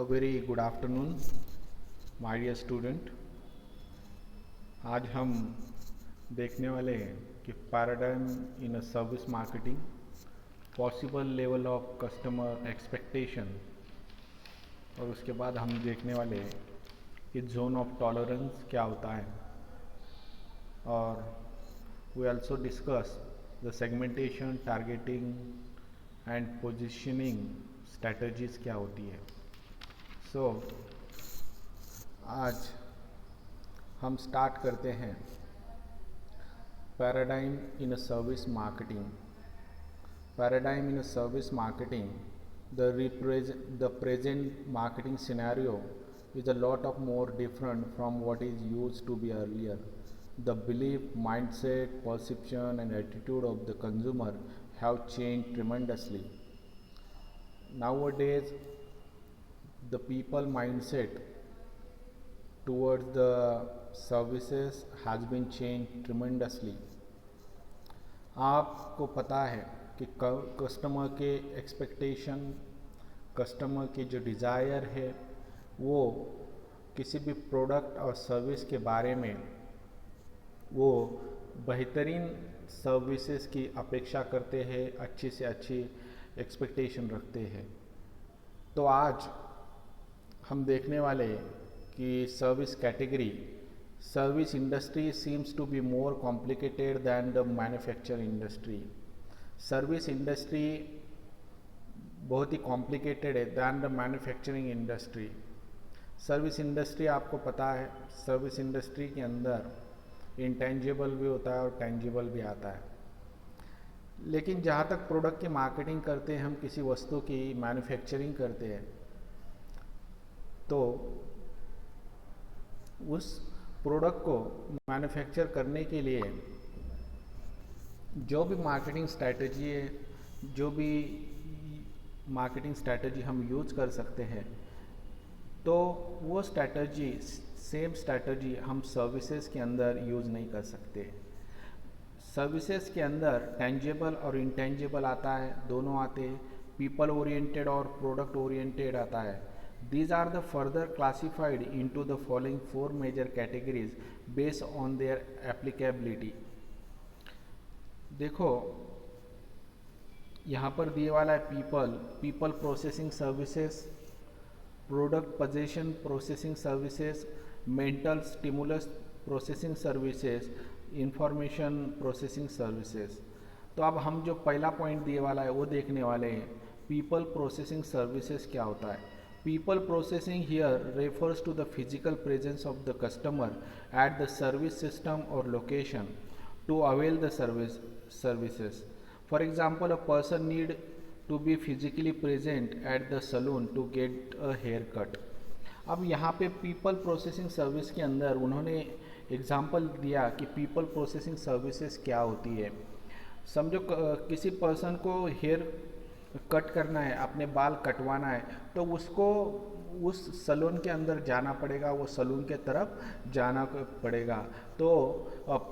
Very good afternoon my dear student. आज हम देखने वाले हैं कि paradigm in a service marketing, possible level of customer expectation, और उसके बाद हम देखने वाले हैं कि जोन ऑफ टॉलरेंस क्या होता है, और we also discuss the segmentation, targeting and positioning strategies क्या होती है। सो आज हम स्टार्ट करते हैं paradigm in a service marketing. Paradigm in a service marketing, the present marketing scenario is a lot of more different from what is used to be earlier. The belief, mindset, perception and attitude of the consumer have changed tremendously. Nowadays, the people mindset towards the services has been changed tremendously. आपको पता है कि customer के expectation, customer की जो desire है, वो किसी भी प्रोडक्ट और सर्विस के बारे में वो बेहतरीन सर्विसेज की अपेक्षा करते हैं, अच्छी से अच्छी एक्सपेक्टेशन रखते हैं। तो आज हम देखने वाले कि service category, service industry seems to be more complicated than the manufacturing industry. Service industry बहुत ही कॉम्प्लिकेटेड है than the manufacturing industry. Service industry आपको पता है, सर्विस इंडस्ट्री के अंदर इंटेंजिबल भी होता है और टेंजिबल भी आता है। लेकिन जहाँ तक प्रोडक्ट की मार्केटिंग करते हैं, हम किसी वस्तु की मैन्युफैक्चरिंग करते हैं, तो उस प्रोडक्ट को मैन्युफैक्चर करने के लिए जो भी मार्केटिंग स्ट्रैटेजी है, जो भी मार्केटिंग स्ट्रैटेजी हम यूज कर सकते हैं, तो वो स्ट्रैटेजी, सेम स्ट्रैटेजी हम सर्विसेज के अंदर यूज़ नहीं कर सकते। सर्विसेज के अंदर टेंजिबल और इंटेंजिबल आता है, दोनों आते हैं। पीपल ओरिएंटेड और प्रोडक्ट ओरिएंटेड आता है। These are the further classified into the following four major categories based on their applicability. देखो यहाँ पर दिए वाला है people processing services, product position processing services, mental stimulus processing services, information processing services. तो अब हम जो पहला पॉइंट दिए वाला है वो देखने वाले हैं, पीपल प्रोसेसिंग सर्विसेज क्या होता है। People processing here refers to the physical presence of the customer at the service system or location to avail the services. For example, a person need to be physically present at the salon to get a haircut. अब यहाँ पे people processing service के अंदर उन्होंने example दिया कि people processing services क्या होती है। समझो किसी पर्सन को हेयर कट करना है, अपने बाल कटवाना है, तो उसको उस सलून के अंदर जाना पड़ेगा, वो सलून के तरफ जाना पड़ेगा। तो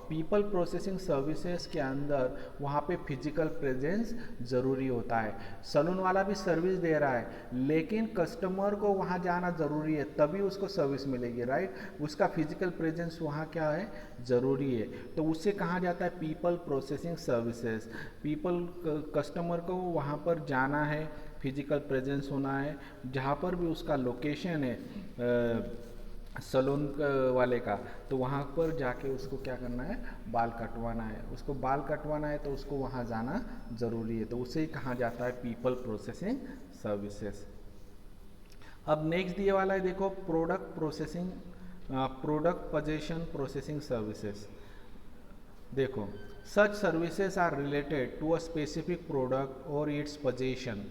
पीपल प्रोसेसिंग सर्विसेज के अंदर वहाँ पे फिजिकल प्रेजेंस ज़रूरी होता है। सलून वाला भी सर्विस दे रहा है, लेकिन कस्टमर को वहाँ जाना ज़रूरी है, तभी उसको सर्विस मिलेगी, राइट। उसका फिजिकल प्रेजेंस वहाँ क्या है, ज़रूरी है। तो उससे कहा जाता है people processing services. People, customer को वहाँ पर जाना है, फिजिकल प्रेजेंस होना है, जहाँ पर भी उसका लोकेशन है सलून वाले का, तो वहाँ पर जाके उसको क्या करना है, बाल कटवाना है। उसको बाल कटवाना है तो उसको वहाँ जाना ज़रूरी है, तो उसे ही कहा जाता है पीपल प्रोसेसिंग सर्विसेज। अब नेक्स्ट दिए वाला है, देखो product processing, product position processing services. देखो, such services are related to a specific product or its possession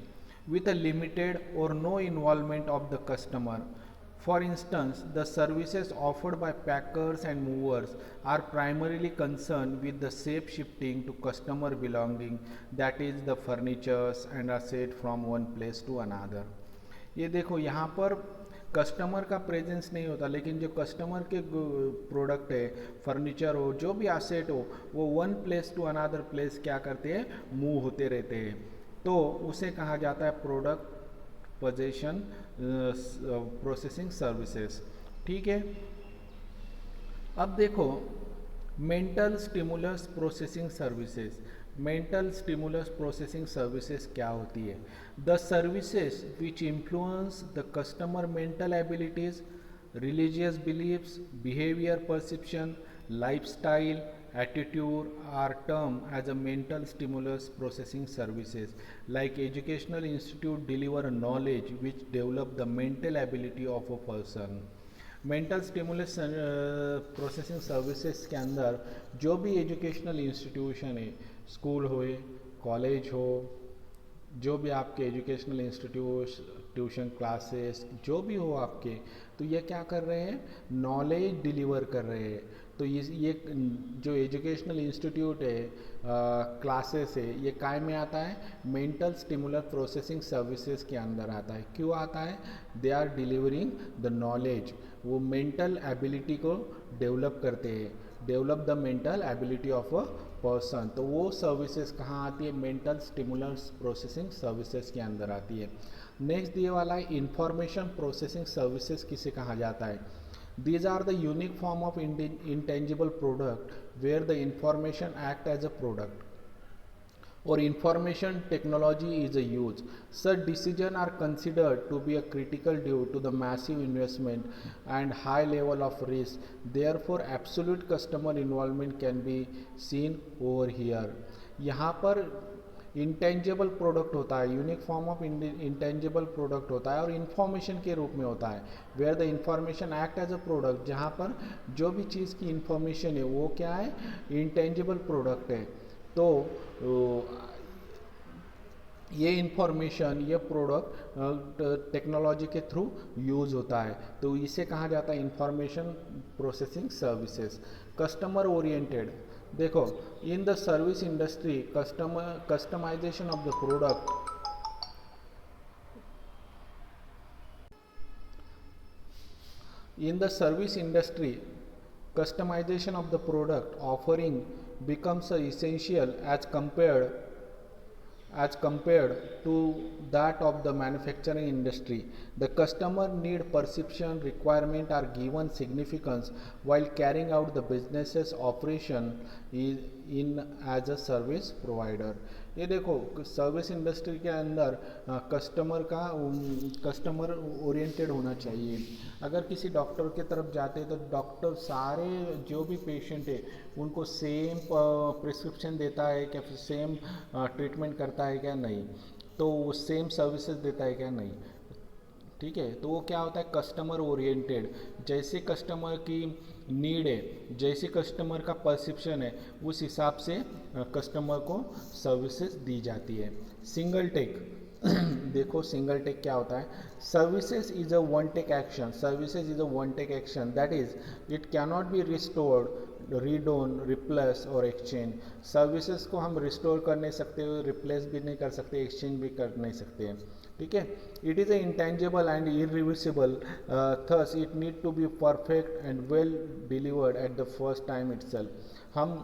with a limited or no involvement of the customer. For instance, the services offered by packers and movers are primarily concerned with the safe shifting to customer belonging, that is the furnitures and assets from one place to another. ये देखो यहाँ पर customer का presence नहीं होता, लेकिन जो customer के प्रोडक्ट है, फर्नीचर हो, जो भी एसेट हो, वो one place to another place क्या करते हैं, मूव होते रहते हैं। तो उसे कहा जाता है प्रोडक्ट पोजीशन प्रोसेसिंग सर्विसेज। ठीक है, अब देखो mental stimulus processing services. Mental stimulus processing services क्या होती है? The services which influence the customer mental abilities, religious beliefs, behavior perception, lifestyle, attitude are termed as a mental stimulus processing services. Like educational institute deliver knowledge which develop the mental ability of a person. Mental stimulus processing services के अंदर जो भी educational institution है, school हो, college हो, जो भी आपके एजुकेशनल इंस्टीट्यूट, ट्यूशन क्लासेस जो भी हो आपके, तो ये क्या कर रहे हैं? नॉलेज डिलीवर कर रहे हैं। तो ये जो एजुकेशनल इंस्टीट्यूट है, क्लासेस है, ये काय में आता है? मेंटल स्टिमुलर प्रोसेसिंग सर्विसेज के अंदर आता है। क्यों आता है? They are delivering the knowledge, वो मेंटल एबिलिटी को डेवलप करते हैं, develop the mental ability of a person. तो वो सर्विसेज कहाँ आती है? मेंटल स्टिमुलस प्रोसेसिंग सर्विसेज के अंदर आती है। नेक्स्ट दिए वाला है इंफॉर्मेशन प्रोसेसिंग सर्विसेज किसे कहा जाता है? These are the unique form of intangible product where the information act as a product or information technology is a use. Such decisions are considered to be a critical due to the massive investment and high level of risk. Therefore, absolute customer involvement can be seen over here. यहाँ पर intangible product होता है, unique form of intangible product होता है और information के रूप में होता है। Where the information act as a product, जहाँ पर जो भी चीज़ की इंफॉर्मेशन है वो क्या है? इंटेंजिबल प्रोडक्ट है। तो ये इंफॉर्मेशन, ये प्रोडक्ट टेक्नोलॉजी के थ्रू यूज़ होता है, तो इसे कहा जाता है information processing services. Customer oriented, देखो in the service industry customization of the product, in the service industry customization of the product offering becomes essential as compared to that of the manufacturing industry. The customer need perception requirement are given significance while carrying out the business's operation in as a service provider. ये देखो service industry के अंदर customer oriented होना चाहिए। अगर किसी doctor की तरफ जाते हैं तो डॉक्टर सारे जो भी पेशेंट है उनको सेम प्रिस्क्रिप्शन देता है क्या, फिर सेम ट्रीटमेंट करता है क्या? नहीं। तो वो सेम सर्विसेज देता है क्या? नहीं। ठीक है, तो वो क्या होता है? Customer oriented. जैसे कस्टमर की नीड है, जैसे कस्टमर का परसेप्शन है, उस हिसाब से कस्टमर को सर्विसेज दी जाती है। सिंगल टेक देखो सिंगल टेक क्या होता है? Services is a one take action. Services is a one take action, that is it cannot be restored, redone, replace और एक्सचेंज। सर्विसेज को हम रिस्टोर कर नहीं सकते, रिप्लेस भी नहीं कर सकते, एक्सचेंज भी कर नहीं सकते हैं। ठीक है, it is a intangible and irreversible, thus it need to be perfect and well delivered at the first time itself. हम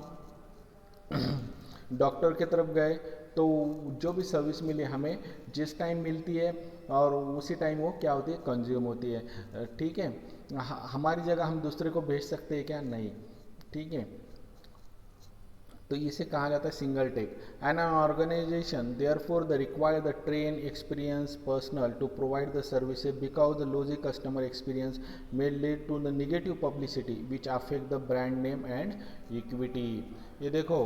डॉक्टर की तरफ गए तो जो भी सर्विस मिली हमें जिस टाइम मिलती है और उसी टाइम वो क्या होती है? कंज्यूम होती है। ठीक है, हमारी जगह हम दूसरे को भेज सकते हैं क्या? नहीं। ठीक है, तो इसे कहा जाता है single take. And an organization therefore the require the train experience personal to provide the services because the lousy customer experience may lead to the negative publicity which affect the brand name and equity. ये देखो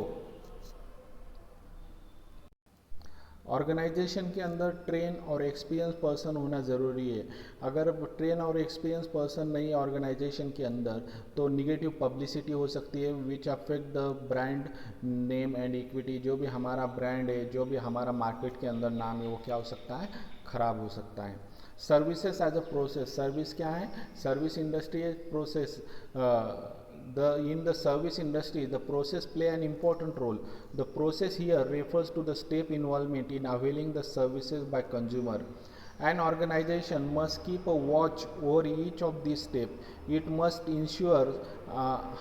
organisation के अंदर train और experience person होना ज़रूरी है। अगर train और एक्सपीरियंस पर्सन नहीं है ऑर्गेनाइजेशन के अंदर तो निगेटिव पब्लिसिटी हो सकती है which affect the brand name and equity. जो भी हमारा ब्रांड है, जो भी हमारा मार्केट के अंदर नाम है, वो क्या हो सकता है? ख़राब हो सकता है। Services as a process, service क्या है? Service industry process. In the service industry, the process play an important role. The process here refers to the step involvement in availing the services by consumer. An organization must keep a watch over each of these steps. It must ensure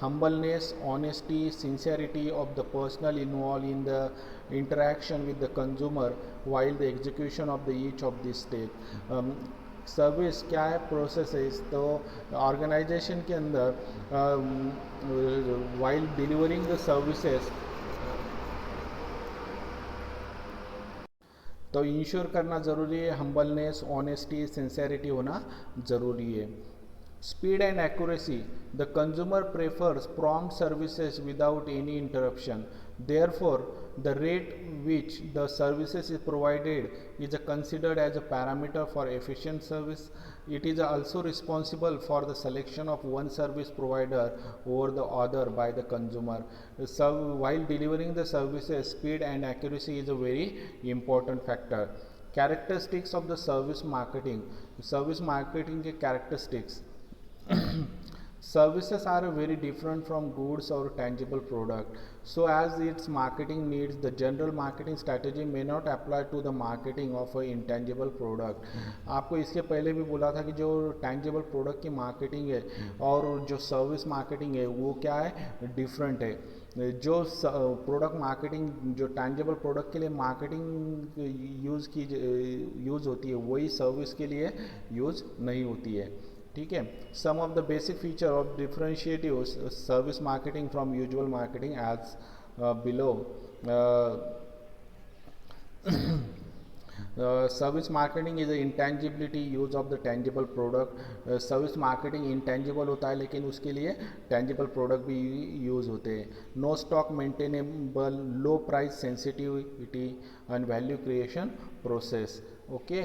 humbleness, honesty, sincerity of the personnel involved in the interaction with the consumer while the execution of the each of these steps. Service क्या है, process है. तो organisation के अंदर while delivering the services तो ensure करना ज़रूरी है, हम्बलनेस, ऑनेस्टी, सिंसेरिटी होना ज़रूरी है. Speed and accuracy. The consumer prefers prompt services without any interruption. Therefore, the rate which the services is provided is considered as a parameter for efficient service. It is also responsible for the selection of one service provider over the other by the consumer. So, while delivering the services, speed and accuracy is a very important factor. Characteristics of the service marketing. Service marketing के characteristics. Services are very different from goods or tangible product. So as its marketing needs, the general marketing strategy may not apply to the marketing of a intangible product. आपको इसके पहले भी बोला था कि जो tangible product की marketing है और जो service marketing है वो क्या है, different है. जो प्रोडक्ट मार्केटिंग, जो टैंजिबल प्रोडक्ट के लिए मार्केटिंग यूज़ होती है वही सर्विस के लिए यूज़ नहीं होती है. ठीक है. Some of the basic feature of differentiative service marketing from usual marketing as below. Service marketing is intangibility use of the tangible product. Service marketing intangible होता है लेकिन उसके लिए टेंजिबल प्रोडक्ट भी यूज़ होते हैं. No stock maintainable, low price sensitivity and value creation process. Okay.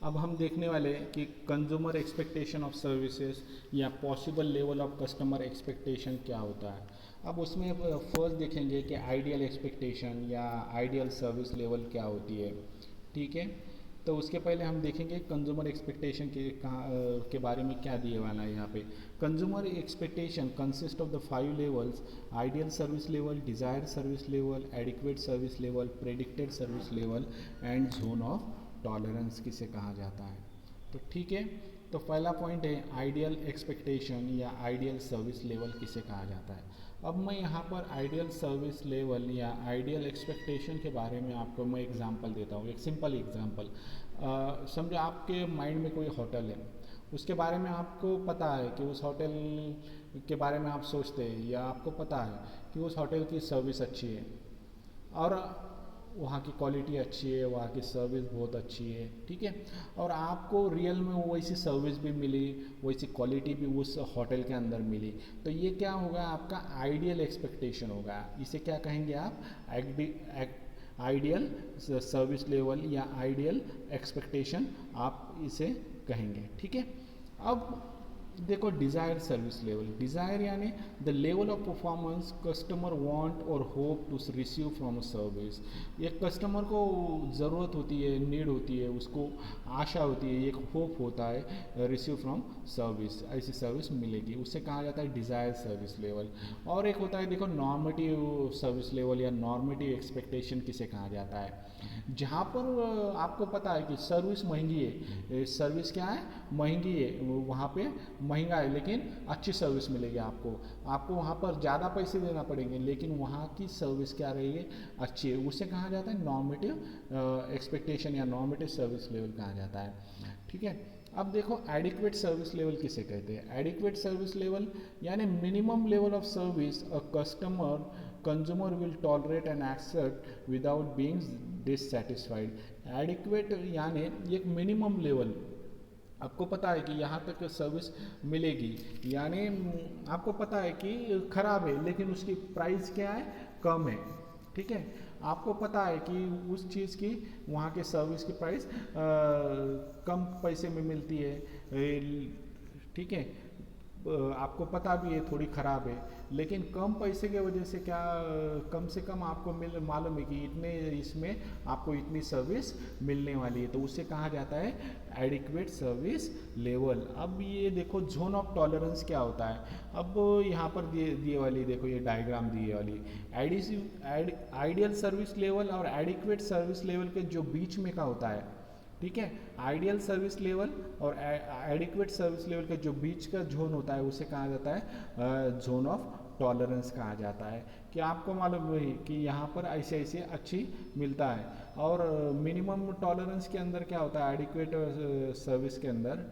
अब हम देखने वाले कि कंज्यूमर एक्सपेक्टेशन ऑफ सर्विसेज या possible level of customer expectation क्या होता है. अब उसमें फर्स्ट देखेंगे कि आइडियल एक्सपेक्टेशन या आइडियल सर्विस लेवल क्या होती है. ठीक है. तो उसके पहले हम देखेंगे कंज्यूमर एक्सपेक्टेशन के बारे में क्या दिए वाला है यहाँ पे. Consumer expectation consist of the 5 levels: ideal service level, desired service level, adequate service level, predicted service level and zone of tolerance किसे कहा जाता है. तो ठीक है. तो पहला पॉइंट है आइडियल एक्सपेक्टेशन या आइडियल सर्विस लेवल किसे कहा जाता है. अब मैं यहाँ पर आइडियल सर्विस लेवल या आइडियल एक्सपेक्टेशन के बारे में आपको मैं एग्जांपल देता हूँ. एक सिंपल एग्जांपल. समझो आपके माइंड में कोई होटल है, उसके बारे में आपको पता है कि उस होटल के बारे में आप सोचते हैं या आपको पता है कि उस होटल की सर्विस अच्छी है और वहाँ की क्वालिटी अच्छी है, वहाँ की सर्विस बहुत अच्छी है. ठीक है. और आपको रियल में वैसी सर्विस भी मिली, वैसी क्वालिटी भी उस होटल के अंदर मिली. तो ये क्या होगा, आपका आइडियल एक्सपेक्टेशन होगा. इसे क्या कहेंगे आप, आइडियल सर्विस लेवल या आइडियल एक्सपेक्टेशन आप इसे कहेंगे. ठीक है. अब देखो डिज़ायर सर्विस लेवल. डिज़ायर यानी the level of performance customer want और hope to receive from a service. एक कस्टमर को ज़रूरत होती है, नीड होती है, उसको आशा होती है, एक होप होता है रिसीव फ्रॉम सर्विस, ऐसी सर्विस मिलेगी, उससे कहा जाता है डिज़ायर सर्विस लेवल. और एक होता है देखो नॉर्मेटिव सर्विस लेवल या नॉर्मेटिव एक्सपेक्टेशन किसे कहा जाता है. जहाँ पर आपको पता है कि सर्विस महंगी है, सर्विस क्या है, महंगी है, वहाँ पे महंगा है लेकिन अच्छी सर्विस मिलेगी आपको वहाँ पर ज़्यादा पैसे देना पड़ेंगे लेकिन वहाँ की सर्विस क्या रहेगी, अच्छी है. उसे कहा जाता है नॉर्मेटिव एक्सपेक्टेशन या नॉर्मेटिव सर्विस लेवल कहा जाता है. ठीक है. अब देखो एडिक्वेट सर्विस लेवल किसे कहते हैं. एडिक्वेट सर्विस लेवल यानी minimum level of service a consumer will tolerate and accept without being dissatisfied. Adequate यानी एक मिनिमम लेवल, आपको पता है कि यहाँ तक सर्विस मिलेगी, यानी आपको पता है कि ख़राब है लेकिन उसकी प्राइस क्या है, कम है. ठीक है. आपको पता है कि उस चीज़ की वहाँ के सर्विस की प्राइस कम पैसे में मिलती है. ठीक है. आपको पता भी है थोड़ी ख़राब है, लेकिन कम पैसे के वजह से क्या कम से कम आपको मालूम है कि इतने इसमें आपको इतनी सर्विस मिलने वाली है, तो उससे कहा जाता है एडिक्वेट सर्विस लेवल। अब ये देखो जोन ऑफ टॉलरेंस क्या होता है। अब यहाँ पर दिए वाली देखो ये डायग्राम दिए वाली आइडियल सर्विस लेवल और एडिक्वेट सर्विस लेवल के जो बीच में का होता है, ठीक है। आइडियल सर्विस लेवल और एडिक्वेट सर्विस लेवल के जो बीच का जोन होता है उसे कहा जाता है जोन ऑफ टॉलरेंस कहा जाता है। कि आपको मालूम है कि यहाँ पर ऐसे ऐसे अच्छी मिलता है, और मिनिमम टॉलरेंस के अंदर क्या होता है एडिक्वेट सर्विस के अंदर,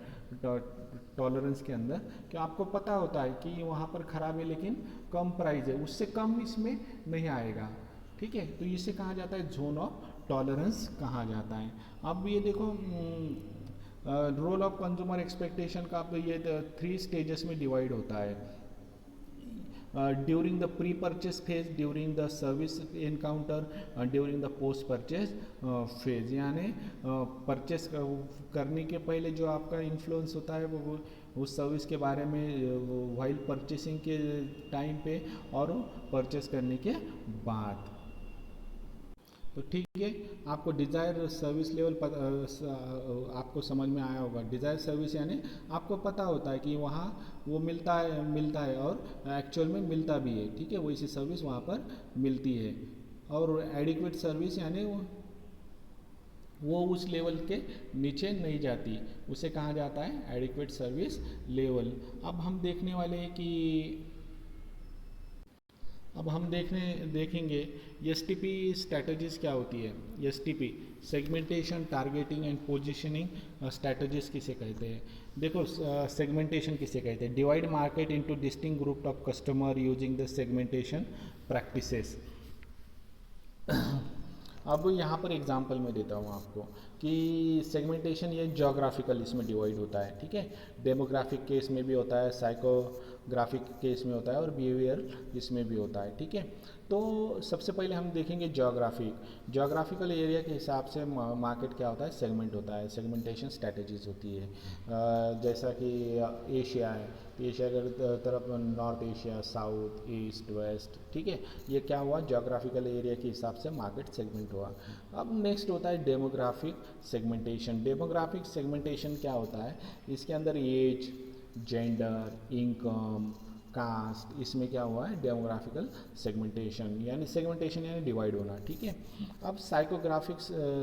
टॉलरेंस के अंदर कि आपको पता होता है कि वहाँ पर ख़राब है लेकिन कम प्राइस है, उससे कम इसमें नहीं आएगा, ठीक है। तो इसे कहा जाता है जोन ऑफ टॉलरेंस कहा जाता है। अब ये देखो रोल ऑफ कंज्यूमर एक्सपेक्टेशन का अब ये 3 स्टेजेस में डिवाइड होता है। During the pre purchase phase, during the service encounter, during the post purchase phase, यानी परचेस करने के पहले जो आपका इन्फ्लुएंस होता है वो उस सर्विस के बारे में वाइल परचेसिंग के टाइम पे और परचेस करने के बाद। तो ठीक है, आपको डिज़ायर सर्विस लेवल आपको समझ में आया होगा। डिज़ायर सर्विस यानी आपको पता होता है कि वहाँ वो मिलता है और एक्चुअल में मिलता भी है, ठीक है, वैसी सर्विस वहाँ पर मिलती है। और एडिक्वेट सर्विस यानी वो उस लेवल के नीचे नहीं जाती, उसे कहा जाता है एडिक्वेट सर्विस लेवल। अब हम देखने वाले हैं कि अब हम देखेंगे एसटीपी स्ट्रैटेजीज क्या होती है। STP segmentation, targeting and positioning strategies किसे कहते हैं। देखो सेगमेंटेशन किसे कहते हैं, divide market into distinct group of customer using the segmentation practices. अब यहाँ पर एग्जांपल मैं देता हूँ आपको कि सेगमेंटेशन ये जोग्राफिकल इसमें डिवाइड होता है, ठीक है। डेमोग्राफिक केस में भी होता है, साइकोग्राफिक केस में होता है और बिहेवियर इसमें भी होता है, ठीक है। तो सबसे पहले हम देखेंगे जोग्राफिकल एरिया के हिसाब से मार्केट क्या होता है, सेगमेंट होता है, सेगमेंटेशन स्ट्रैटेजीज होती है। जैसा कि एशिया है, एशिया के तरफ north Asia, south, east, west, ठीक है, ये क्या हुआ जोग्राफिकल एरिया के हिसाब से मार्केट सेगमेंट हुआ। अब नेक्स्ट होता है डेमोग्राफिक सेगमेंटेशन। डेमोग्राफिक सेगमेंटेशन क्या होता है, इसके अंदर एज, जेंडर, इनकम, कास्ट, इसमें क्या हुआ है डेमोग्राफिकल सेगमेंटेशन, यानी सेगमेंटेशन यानी डिवाइड होना, ठीक है। अब साइकोग्राफिक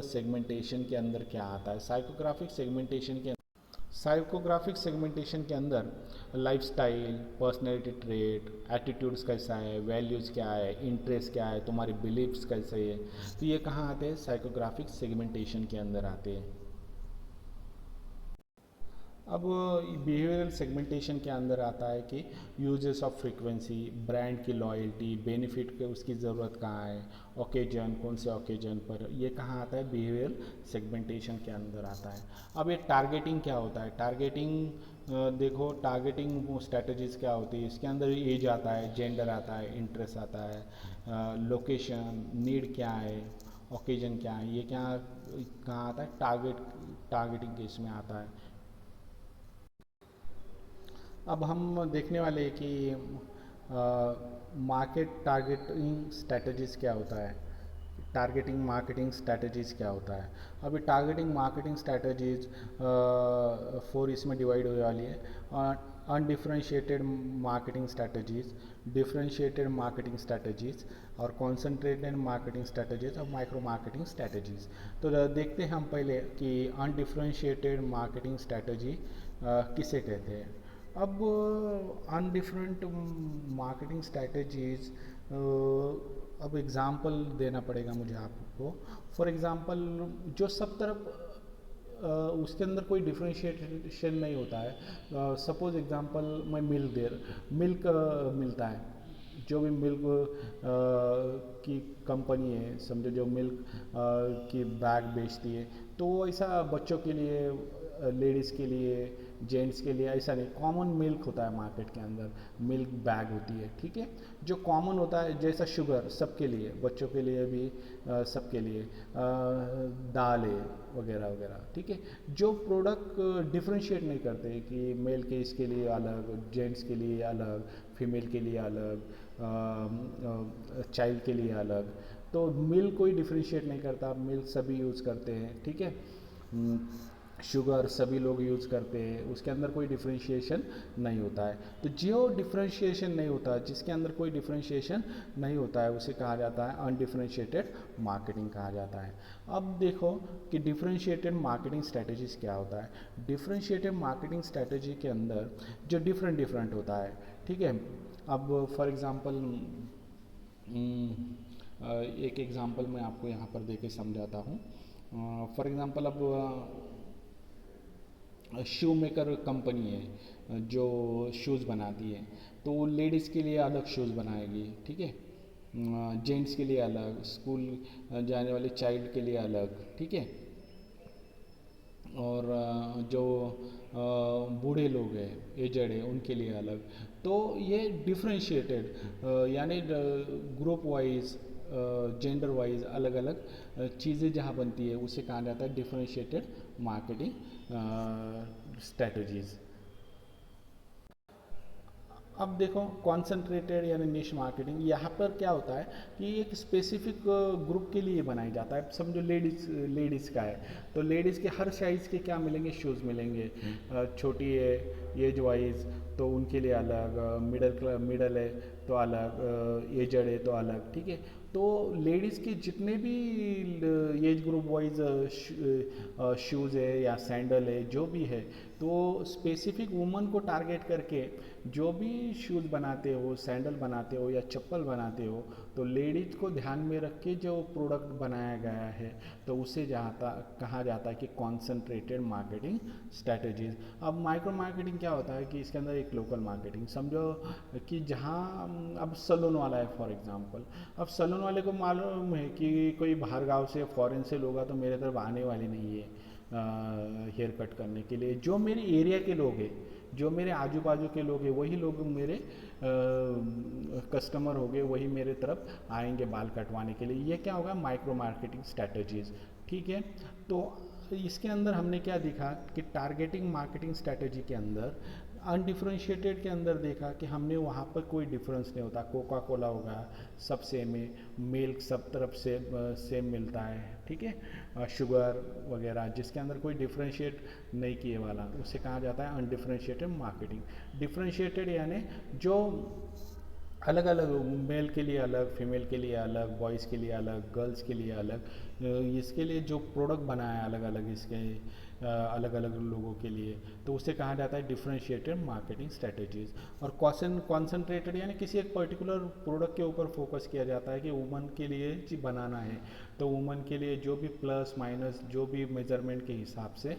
सेगमेंटेशन के अंदर क्या आता है, साइकोग्राफिक सेगमेंटेशन के अंदर लाइफस्टाइल, पर्सनैलिटी ट्रेट, एटीट्यूड्स कैसा है, वैल्यूज़ क्या है, इंटरेस्ट क्या है, तुम्हारी बिलीव्स कैसे है, तो ये कहाँ आते हैं, साइकोग्राफिक सेगमेंटेशन के अंदर आते हैं। अब बिहेवियरल सेगमेंटेशन के अंदर आता है कि यूजेस ऑफ फ्रीक्वेंसी, ब्रांड की लॉयल्टी, बेनिफिट के उसकी ज़रूरत कहाँ है, ओकेजन, कौन से ओकेजन पर, ये कहाँ आता है, बिहेवियरल सेगमेंटेशन के अंदर आता है। अब ये टारगेटिंग क्या होता है, देखो टारगेटिंग स्ट्रैटेजीज क्या होती है, इसके अंदर एज आता है, जेंडर आता है, इंटरेस्ट आता है, लोकेशन, नीड क्या है, ओकेजन क्या है, ये क्या कहाँ आता है, टारगेटिंग के इसमें आता है। अब हम देखने वाले हैं कि मार्केट टारगेटिंग स्ट्रैटेजीज क्या होता है, टारगेटिंग मार्केटिंग स्ट्रैटेजीज क्या होता है। अभी टारगेटिंग मार्केटिंग स्ट्रैटेजीज 4 इसमें डिवाइड होने वाली है। Undifferentiated marketing strategies, differentiated marketing strategies और कॉन्सेंट्रेटेड मार्केटिंग स्ट्रैटेजीज और माइक्रो मार्केटिंग स्ट्रैटेजीज। तो देखते हैं हम पहले कि अनडिफ्रेंशिएटेड मार्केटिंग स्ट्रैटेजी किसे कहते हैं। अब अनडिफरेंट मार्केटिंग स्ट्रैटेजीज, अब एग्ज़ाम्पल देना पड़ेगा मुझे आपको। फॉर एग्ज़ाम्पल जो सब तरफ उसके अंदर कोई डिफ्रेंशिएशन नहीं होता है। सपोज एग्ज़ाम्पल मैं मिल्क मिलता है, जो भी मिल्क की कंपनी है समझो, जो मिल्क की बैग बेचती है, तो वो ऐसा बच्चों के लिए लेडीज़ के लिए, जेंट्स के लिए ऐसा नहीं, कॉमन मिल्क होता है मार्केट के अंदर, मिल्क बैग होती है, ठीक है, जो कॉमन होता है, जैसा शुगर सबके लिए, बच्चों के लिए भी सबके लिए, दालें वगैरह वगैरह, ठीक है, जो प्रोडक्ट डिफ्रेंशिएट नहीं करते कि मेल के इसके लिए अलग, जेंट्स के लिए अलग, फीमेल के लिए अलग, चाइल्ड के लिए अलग, तो मिल्क कोई डिफ्रेंशिएट नहीं करता, मिल्क सभी यूज़ करते हैं, ठीक है, शुगर सभी लोग यूज़ करते हैं, उसके अंदर कोई डिफ्रेंशिएशन नहीं होता है। तो जो डिफ्रेंशिएशन नहीं होता, जिसके अंदर कोई डिफ्रेंशिएशन नहीं होता है, उसे कहा जाता है अनडिफ्रेंशिएटेड मार्केटिंग कहा जाता है। अब देखो कि डिफ्रेंशिएटेड मार्केटिंग स्ट्रेटजीज क्या होता है। डिफ्रेंशिएटेड मार्केटिंग स्ट्रेटजी के अंदर जो डिफरेंट डिफरेंट होता है, ठीक है। अब फॉर एग्ज़ाम्पल एक एग्ज़ाम्पल मैं आपको यहाँ पर दे के समझाता हूँ। फॉर एग्ज़ाम्पल अब शू मेकर कंपनी है जो शूज़ बनाती है, तो वो लेडीज़ के लिए अलग शूज़ बनाएगी, ठीक है, जेंट्स के लिए अलग, स्कूल जाने वाले चाइल्ड के लिए अलग, ठीक है, और जो बूढ़े लोग हैं, एजड है, उनके लिए अलग। तो ये डिफ्रेंशिएटेड यानी ग्रुप वाइज, जेंडर वाइज अलग अलग चीज़ें जहाँ बनती है, उसे कहा जाता है डिफ्रेंशिएटेड मार्केटिंग स्ट्रेटजीज़। अब देखो कॉन्सेंट्रेटेड यानी निश मार्केटिंग, यहाँ पर क्या होता है कि एक स्पेसिफिक ग्रुप के लिए बनाया जाता है। समझो लेडीज़ का है, तो लेडीज़ के हर साइज़ के क्या मिलेंगे, शूज़ मिलेंगे। छोटी है एज वाइज तो उनके लिए अलग, मिडल है तो अलग, एजड है तो अलग, ठीक है। तो लेडीज़ के जितने भी एज ग्रुप वाइज शूज़ है या सैंडल है जो भी है, तो स्पेसिफिक वुमन को टारगेट करके जो भी शूज़ बनाते हो, सैंडल बनाते हो या चप्पल बनाते हो, तो लेडीज़ को ध्यान में रख के जो प्रोडक्ट बनाया गया है, तो उसे कहा जाता है कि कॉन्सेंट्रेटेड मार्केटिंग स्ट्रैटेजीज। अब माइक्रो मार्केटिंग क्या होता है कि इसके अंदर एक लोकल मार्केटिंग, समझो कि जहाँ अब सलून वाला है फॉर एग्जांपल, अब सलून वाले को मालूम है कि कोई बाहर गांव से फॉरेन से लोग तो मेरे तरफ आने वाले नहीं है हेयर कट करने के लिए। जो मेरे एरिया के लोग हैं, जो मेरे आजू बाजू के लोग हैं, वही लोग मेरे कस्टमर हो गए, वही मेरे तरफ आएंगे बाल कटवाने के लिए। ये क्या होगा, माइक्रो मार्केटिंग स्ट्रैटेजीज, ठीक है। तो इसके अंदर हमने क्या देखा कि टारगेटिंग मार्केटिंग स्ट्रैटेजी के अंदर अनडिफ्रेंशिएटेड के अंदर देखा कि हमने वहाँ पर कोई डिफरेंस नहीं होता। कोका कोला होगा सब सेम है, मिल्क सब तरफ से सेम मिलता है, ठीक है, शुगर वगैरह जिसके अंदर कोई डिफ्रेंशिएट नहीं किए वाला, उसे कहा जाता है अनडिफ्रेंशिएटेड मार्केटिंग। डिफ्रेंशिएटेड यानी जो अलग अलग, मेल के लिए अलग, फीमेल के लिए अलग, बॉयज़ के लिए अलग, गर्ल्स के लिए अलग, इसके लिए जो प्रोडक्ट बनाया है अलग अलग, इसके अलग अलग लोगों के लिए, तो उसे कहा जाता है डिफरेंशिएटेड मार्केटिंग स्ट्रेटजीज। और कॉन्सेंट्रेटेड यानी किसी एक पर्टिकुलर प्रोडक्ट के ऊपर फोकस किया जाता है कि वुमन के लिए चीज बनाना है, तो वुमन के लिए जो भी प्लस माइनस जो भी मेजरमेंट के हिसाब से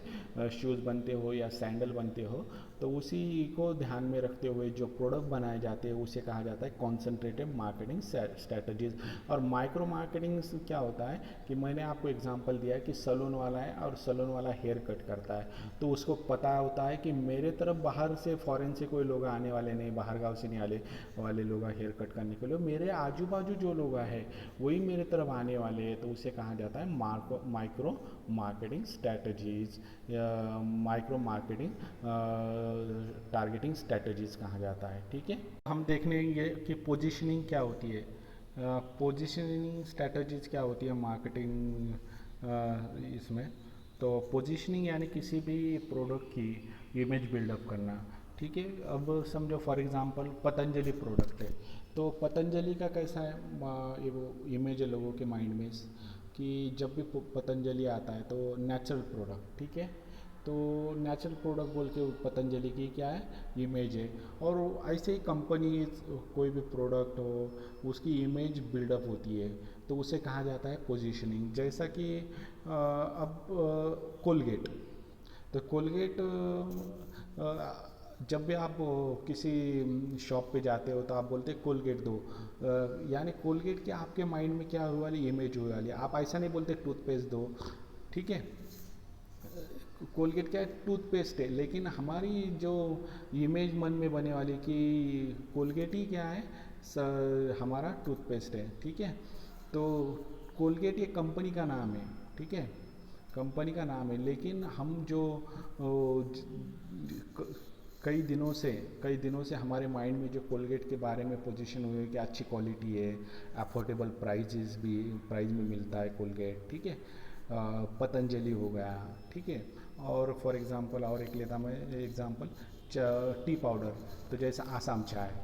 शूज़ बनते हो या सैंडल बनते हो, तो उसी को ध्यान में रखते हुए जो प्रोडक्ट बनाए जाते हैं उसे कहा जाता है कॉन्सेंट्रेटेड मार्केटिंग स्ट्रेटजीज। और माइक्रो मार्केटिंग क्या होता है कि मैंने आपको एग्जांपल दिया है कि सैलून वाला है और सैलून वाला हेयर कट करता है, तो उसको पता होता है कि मेरे तरफ बाहर से फॉरेन से कोई लोग आने वाले नहीं, बाहर गाँव से नहीं आने वाले लोग हेयर कट करने के लिए, मेरे आजू बाजू जो लोग हैं वही मेरे तरफ आने वाले हैं, तो उसे कहा जाता है micro marketing strategies, micro marketing targeting strategies कहा जाता है, ठीक है। हम देख लेंगे कि पोजीशनिंग क्या होती है, पोजीशनिंग स्ट्रेटजीज क्या होती है मार्केटिंग इसमें। तो पोजीशनिंग यानी किसी भी प्रोडक्ट की इमेज बिल्डअप करना, ठीक है। अब समझो फॉर एग्जांपल पतंजलि प्रोडक्ट है, तो पतंजलि का कैसा है ये वो इमेज है लोगों के माइंड में कि जब भी पतंजलि आता है तो नेचुरल प्रोडक्ट, ठीक है, तो नेचुरल प्रोडक्ट बोल के पतंजलि की क्या है, इमेज है। और ऐसे ही कंपनी कोई भी प्रोडक्ट हो उसकी इमेज बिल्डअप होती है, तो उसे कहा जाता है पोजीशनिंग। जैसा कि अब कोलगेट, तो कोलगेट जब भी आप किसी शॉप पे जाते हो तो आप बोलते हैं कोलगेट दो, यानी कोलगेट की आपके माइंड में क्या हुआ वाली इमेज हुई वाली, आप ऐसा नहीं बोलते टूथपेस्ट दो, ठीक है। कोलगेट क्या है, टूथपेस्ट है, लेकिन हमारी जो इमेज मन में बने वाली कि कोलगेट ही क्या है, हमारा टूथपेस्ट है, ठीक है। तो कोलगेट ये कंपनी का नाम है, ठीक है, कंपनी का नाम है, लेकिन हम जो ओ, क- कई दिनों से हमारे माइंड में जो कोलगेट के बारे में पोजीशन हुई है कि अच्छी क्वालिटी है, अफोर्डेबल प्राइस में मिलता है कोलगेट, ठीक है। पतंजलि हो गया, ठीक है। और फॉर एग्जांपल और एक लेता मैं एग्जांपल, टी पाउडर, तो जैसे आसाम चाय।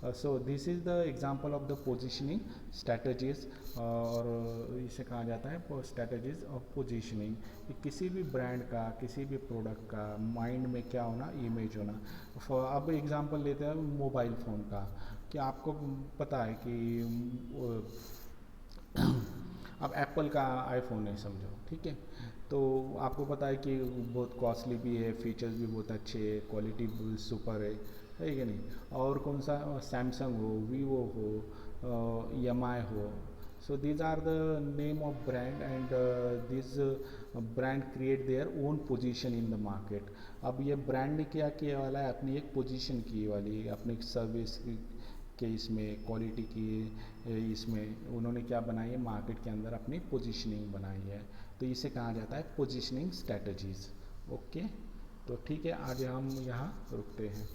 So this is the example of the positioning strategies, और इसे कहा जाता है स्ट्रैटेजीज ऑफ पोजीशनिंग, कि किसी भी ब्रांड का, किसी भी प्रोडक्ट का माइंड में क्या होना, इमेज होना। अब एग्जांपल लेते हैं मोबाइल फ़ोन का, कि आपको पता है कि अब एप्पल का आईफोन है समझो, ठीक है। तो आपको पता है कि बहुत कॉस्टली भी है, फीचर्स भी बहुत अच्छे है, क्वालिटी सुपर है कि नहीं। और कौन सा, सैमसंग हो, वीवो हो, एम आई हो। So these are the name of brand, and this brand create their own position in the market. अब ये ब्रांड ने क्या किया वाला है, अपनी एक पोजीशन की वाली, अपनी सर्विस के इसमें, क्वालिटी की इसमें उन्होंने क्या बनाई है, मार्केट के अंदर अपनी पोजीशनिंग बनाई है। तो इसे कहा जाता है पोजीशनिंग स्ट्रैटेजीज। ओके, तो ठीक है, आज हम यहाँ रुकते हैं।